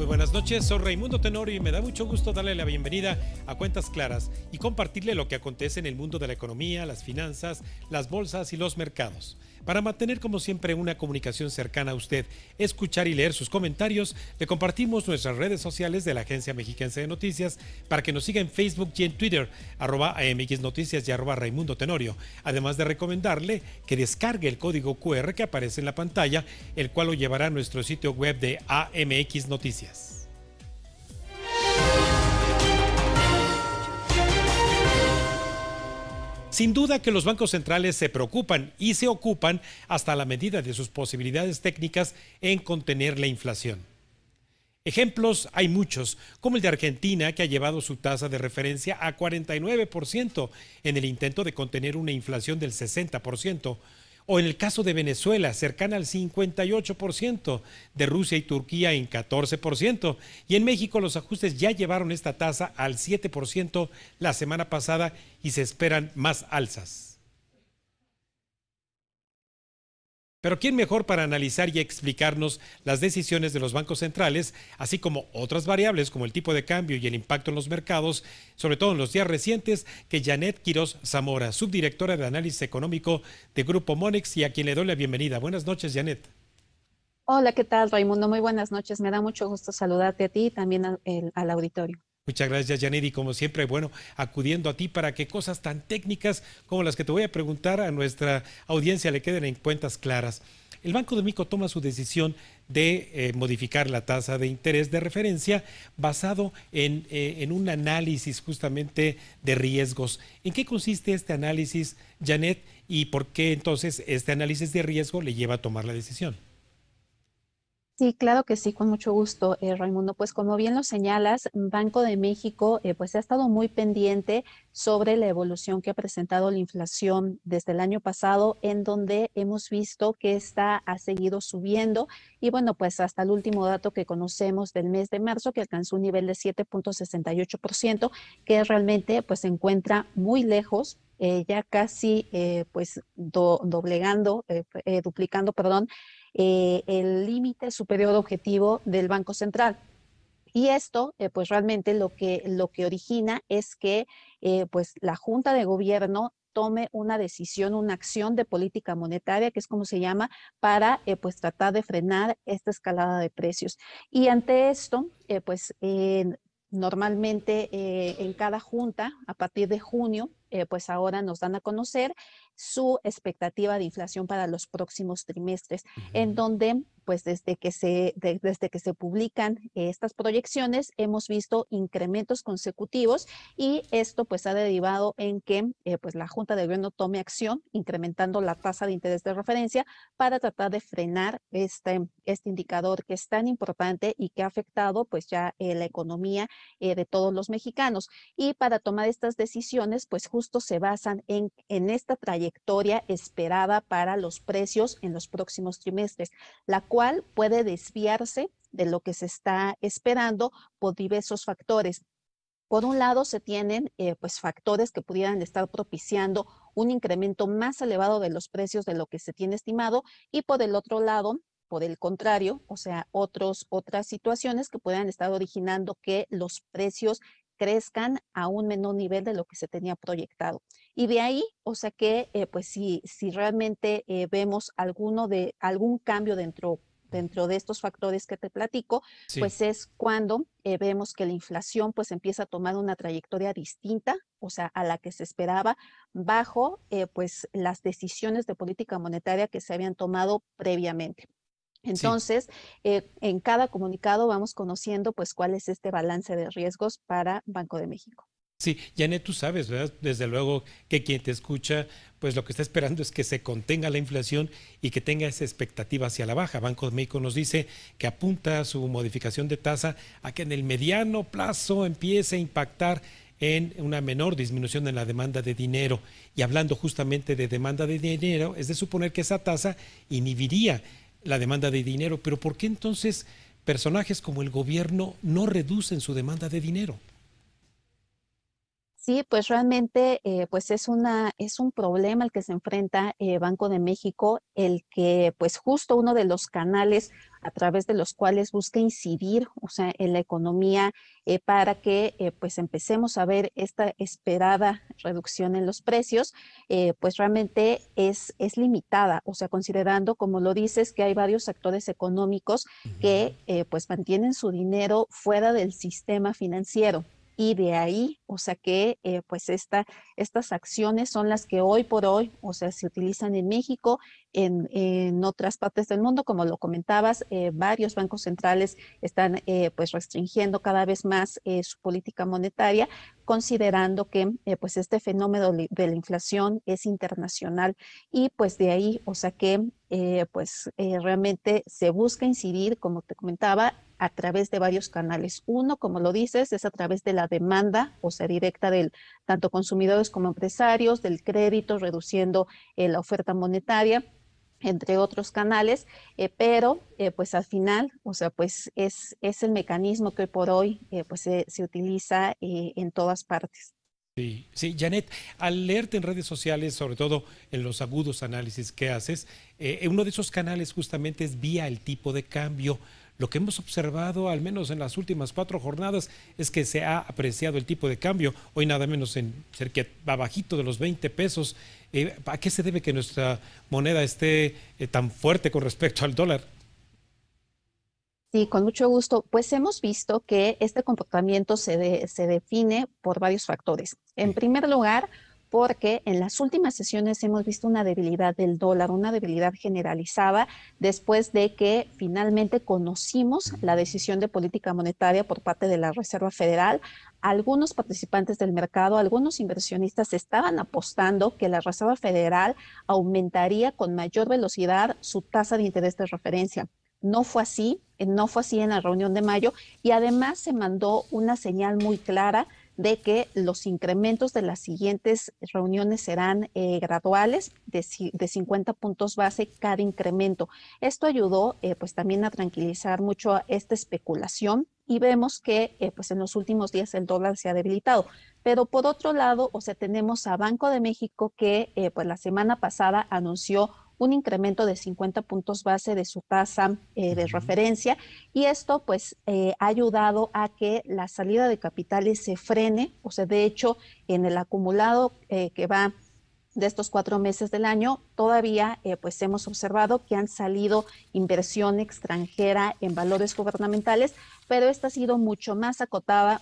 Muy buenas noches, soy Raimundo Tenorio y me da mucho gusto darle la bienvenida a Cuentas Claras y compartirle lo que acontece en el mundo de la economía, las finanzas, las bolsas y los mercados. Para mantener como siempre una comunicación cercana a usted, escuchar y leer sus comentarios, le compartimos nuestras redes sociales de la Agencia Mexiquense de Noticias para que nos siga en Facebook y en Twitter, @AMXNoticias y @Raimundo Tenorio. Además de recomendarle que descargue el código QR que aparece en la pantalla, el cual lo llevará a nuestro sitio web de AMX Noticias. Sin duda que los bancos centrales se preocupan y se ocupan hasta la medida de sus posibilidades técnicas en contener la inflación. Ejemplos hay muchos, como el de Argentina, que ha llevado su tasa de referencia a 49% en el intento de contener una inflación del 60%, o en el caso de Venezuela, cercana al 58%, de Rusia y Turquía en 14%, y en México los ajustes ya llevaron esta tasa al 7% la semana pasada y se esperan más alzas. Pero ¿quién mejor para analizar y explicarnos las decisiones de los bancos centrales, así como otras variables como el tipo de cambio y el impacto en los mercados, sobre todo en los días recientes, que Janet Quiroz Zamora, subdirectora de análisis económico de Grupo Monex, y a quien le doy la bienvenida? Buenas noches, Janet. Hola, ¿qué tal, Raimundo? Muy buenas noches. Me da mucho gusto saludarte a ti y también al auditorio. Muchas gracias, Janet, y como siempre, bueno, acudiendo a ti para que cosas tan técnicas como las que te voy a preguntar a nuestra audiencia le queden en cuentas claras. El Banco de México toma su decisión de modificar la tasa de interés de referencia basado en un análisis justamente de riesgos. ¿En qué consiste este análisis, Janet, y por qué entonces este análisis de riesgo le lleva a tomar la decisión? Sí, claro que sí, con mucho gusto, Raimundo. Pues como bien lo señalas, Banco de México pues ha estado muy pendiente sobre la evolución que ha presentado la inflación desde el año pasado, en donde hemos visto que esta ha seguido subiendo y bueno, pues hasta el último dato que conocemos del mes de marzo, que alcanzó un nivel de 7.68%, que realmente pues se encuentra muy lejos. Ya casi duplicando, perdón, el límite superior objetivo del Banco Central. Y esto, pues realmente lo que origina es que pues la Junta de Gobierno tome una decisión, una acción de política monetaria, que es como se llama, para pues tratar de frenar esta escalada de precios. Y ante esto, normalmente en cada junta, a partir de junio, pues ahora nos dan a conocer su expectativa de inflación para los próximos trimestres, en donde pues desde que se publican estas proyecciones hemos visto incrementos consecutivos y esto pues ha derivado en que pues la Junta de Gobierno tome acción incrementando la tasa de interés de referencia para tratar de frenar este indicador que es tan importante y que ha afectado pues ya la economía de todos los mexicanos. Y para tomar estas decisiones pues justo se basan en esta trayectoria esperada para los precios en los próximos trimestres, la cual puede desviarse de lo que se está esperando por diversos factores. Por un lado, se tienen pues factores que pudieran estar propiciando un incremento más elevado de los precios de lo que se tiene estimado, y por el otro lado, por el contrario, o sea, otras situaciones que puedan estar originando que los precios crezcan a un menor nivel de lo que se tenía proyectado. Y de ahí, o sea que, pues si realmente vemos algún cambio dentro de estos factores que te platico, Sí. pues es cuando vemos que la inflación pues empieza a tomar una trayectoria distinta, o sea, a la que se esperaba, bajo pues las decisiones de política monetaria que se habían tomado previamente. Sí. Entonces, en cada comunicado vamos conociendo pues cuál es este balance de riesgos para Banco de México. Sí, Janet, tú sabes, ¿verdad? Desde luego que quien te escucha, pues lo que está esperando es que se contenga la inflación y que tenga esa expectativa hacia la baja. Banco de México nos dice que apunta su modificación de tasa a que en el mediano plazo empiece a impactar en una menor disminución en la demanda de dinero. Y hablando justamente de demanda de dinero, es de suponer que esa tasa inhibiría la demanda de dinero. Pero ¿por qué entonces personajes como el gobierno no reducen su demanda de dinero? Sí, pues realmente pues es un problema el que se enfrenta Banco de México, el que pues justo uno de los canales a través de los cuales busca incidir, o sea, en la economía para que pues empecemos a ver esta esperada reducción en los precios, pues realmente es limitada, o sea, considerando, como lo dices, que hay varios actores económicos Ujú. que pues mantienen su dinero fuera del sistema financiero. Y de ahí, o sea que pues estas acciones son las que hoy por hoy, o sea, se utilizan en México, en otras partes del mundo, como lo comentabas, varios bancos centrales están pues restringiendo cada vez más su política monetaria, considerando que pues este fenómeno de la inflación es internacional y pues de ahí, o sea que realmente se busca incidir, como te comentaba, a través de varios canales. Uno, como lo dices, es a través de la demanda, o sea, directa del tanto consumidores como empresarios, del crédito, reduciendo la oferta monetaria entre otros canales, pero pues al final, o sea, pues es el mecanismo que hoy por hoy pues se utiliza en todas partes. Sí, sí, Janet, al leerte en redes sociales, sobre todo en los agudos análisis que haces, uno de esos canales justamente es vía el tipo de cambio. Lo que hemos observado, al menos en las últimas 4 jornadas, es que se ha apreciado el tipo de cambio, hoy nada menos en cerca abajito de los 20 pesos. ¿A qué se debe que nuestra moneda esté tan fuerte con respecto al dólar? Sí, con mucho gusto. Pues hemos visto que este comportamiento se define por varios factores. En Sí. primer lugar, porque en las últimas sesiones hemos visto una debilidad del dólar, una debilidad generalizada después de que finalmente conocimos la decisión de política monetaria por parte de la Reserva Federal. Algunos participantes del mercado, algunos inversionistas estaban apostando que la Reserva Federal aumentaría con mayor velocidad su tasa de interés de referencia. No fue así, no fue así en la reunión de mayo y además se mandó una señal muy clara de que los incrementos de las siguientes reuniones serán graduales de 50 puntos base cada incremento. Esto ayudó pues también a tranquilizar mucho esta especulación y vemos que pues en los últimos días el dólar se ha debilitado. Pero por otro lado, o sea, tenemos a Banco de México que pues la semana pasada anunció un incremento de 50 puntos base de su tasa de Ujú. referencia y esto pues ha ayudado a que la salida de capitales se frene, o sea, de hecho en el acumulado que va de estos 4 meses del año, todavía pues hemos observado que han salido inversión extranjera en valores gubernamentales, pero esta ha sido mucho más acotada,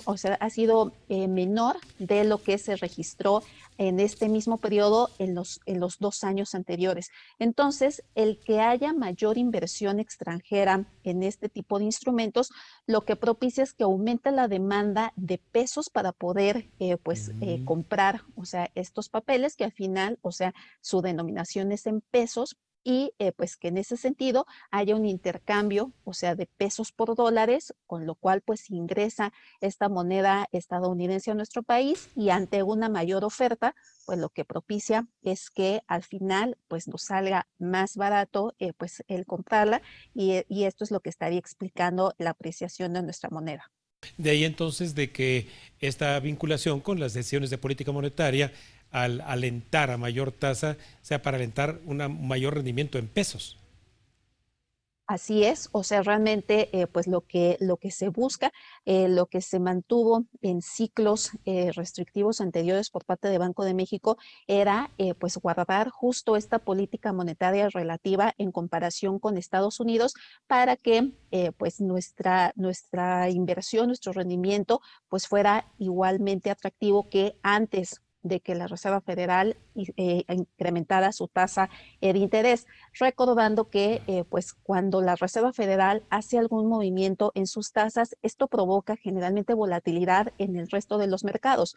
o sea, ha sido menor de lo que se registró en este mismo periodo en los 2 años anteriores. Entonces, el que haya mayor inversión extranjera en este tipo de instrumentos, lo que propicia es que aumente la demanda de pesos para poder Mm. comprar, o sea, estos papeles que al final, o sea, su denominación es en pesos y pues que en ese sentido haya un intercambio, o sea, de pesos por dólares, con lo cual pues ingresa esta moneda estadounidense a nuestro país y ante una mayor oferta, pues lo que propicia es que al final pues nos salga más barato pues el comprarla y esto es lo que estaría explicando la apreciación de nuestra moneda. De ahí entonces de que esta vinculación con las decisiones de política monetaria, al alentar a mayor tasa, sea para alentar un mayor rendimiento en pesos. Así es, o sea, realmente pues lo que se busca, lo que se mantuvo en ciclos restrictivos anteriores por parte de Banco de México era pues guardar justo esta política monetaria relativa en comparación con Estados Unidos para que pues nuestra inversión, nuestro rendimiento pues fuera igualmente atractivo que antes de que la Reserva Federal incrementara su tasa de interés, recordando que pues cuando la Reserva Federal hace algún movimiento en sus tasas, esto provoca generalmente volatilidad en el resto de los mercados.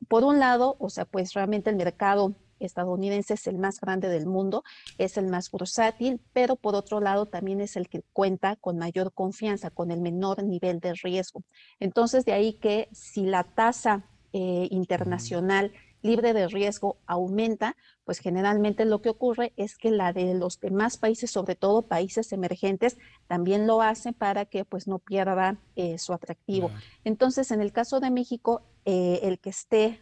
Por un lado, o sea, pues realmente el mercado estadounidense es el más grande del mundo, es el más bursátil, pero por otro lado también es el que cuenta con mayor confianza, con el menor nivel de riesgo. Entonces, de ahí que si la tasa Mm. internacional libre de riesgo aumenta, pues generalmente lo que ocurre es que la de los demás países, sobre todo países emergentes, también lo hacen para que pues no pierda su atractivo. Claro. Entonces, en el caso de México, el que esté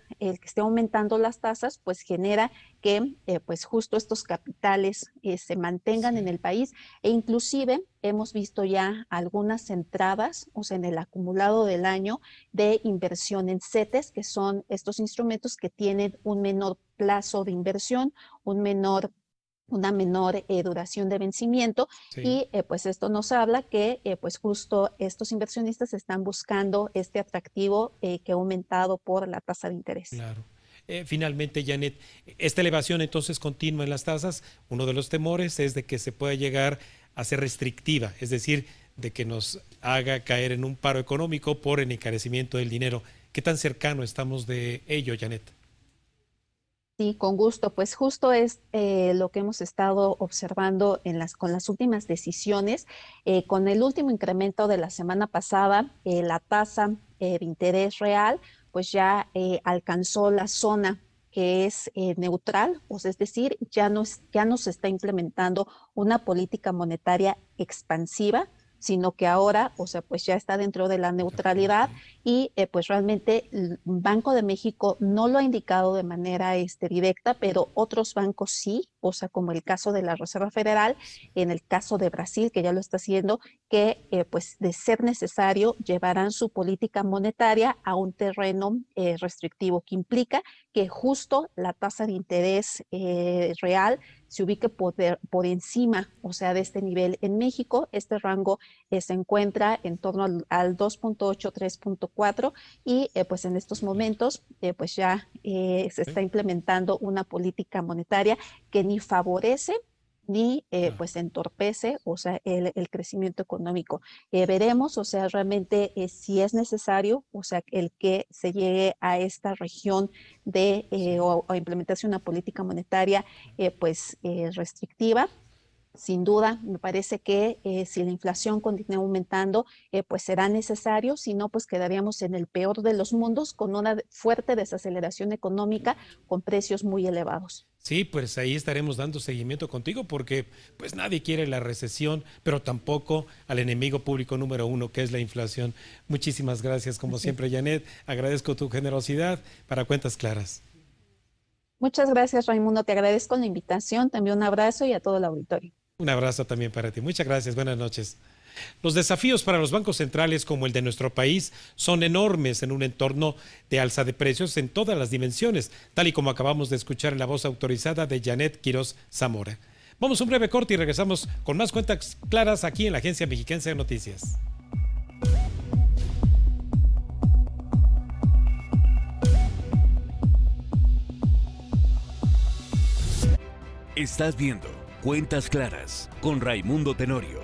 aumentando las tasas, pues genera que pues justo estos capitales se mantengan en Sí. el país, e inclusive hemos visto ya algunas entradas, o sea, en el acumulado del año, de inversión en CETES, que son estos instrumentos que tienen un menor plazo de inversión, una menor duración de vencimiento, Sí. y pues esto nos habla que pues justo estos inversionistas están buscando este atractivo que ha aumentado por la tasa de interés. Claro. Finalmente, Janet, esta elevación entonces continua en las tasas, uno de los temores es de que se pueda llegar a ser restrictiva, es decir, de que nos haga caer en un paro económico por el encarecimiento del dinero. ¿Qué tan cercano estamos de ello, Janet? Sí, con gusto. Pues justo es lo que hemos estado observando con las últimas decisiones. Con el último incremento de la semana pasada, la tasa de interés real pues ya alcanzó la zona que es neutral, o sea, es decir, ya no se está implementando una política monetaria expansiva, sino que ahora, o sea, pues ya está dentro de la neutralidad, Sí. y pues realmente el Banco de México no lo ha indicado de manera directa, pero otros bancos sí, o sea, como el caso de la Reserva Federal, Sí. en el caso de Brasil, que ya lo está haciendo, que pues de ser necesario llevarán su política monetaria a un terreno restrictivo, que implica que justo la tasa de interés real se ubique por encima, o sea, de este nivel. En México, este rango se encuentra en torno al 2.8, 3.4, y pues en estos Claro. momentos pues ya se Sí. está implementando una política monetaria que ni favorece ni Claro. pues entorpece, o sea, el crecimiento económico. Veremos, o sea, realmente si es necesario, o sea, el que se llegue a esta región Sí. o implementarse una política monetaria restrictiva. Sin duda, me parece que si la inflación continúa aumentando, pues será necesario, si no, pues quedaríamos en el peor de los mundos, con una fuerte desaceleración económica, con precios muy elevados. Sí, pues ahí estaremos dando seguimiento contigo porque pues nadie quiere la recesión, pero tampoco al enemigo público número uno, que es la inflación. Muchísimas gracias, como Así es. siempre, Janet. Agradezco tu generosidad para Cuentas Claras. Muchas gracias, Raimundo. Te agradezco la invitación. Te envío un abrazo y a todo el auditorio. Un abrazo también para ti. Muchas gracias. Buenas noches. Los desafíos para los bancos centrales como el de nuestro país son enormes en un entorno de alza de precios en todas las dimensiones, tal y como acabamos de escuchar en la voz autorizada de Janet Quiroz Zamora. Vamos a un breve corte y regresamos con más Cuentas Claras aquí en la Agencia Mexiquense de Noticias. Estás viendo Cuentas Claras con Raimundo Tenorio.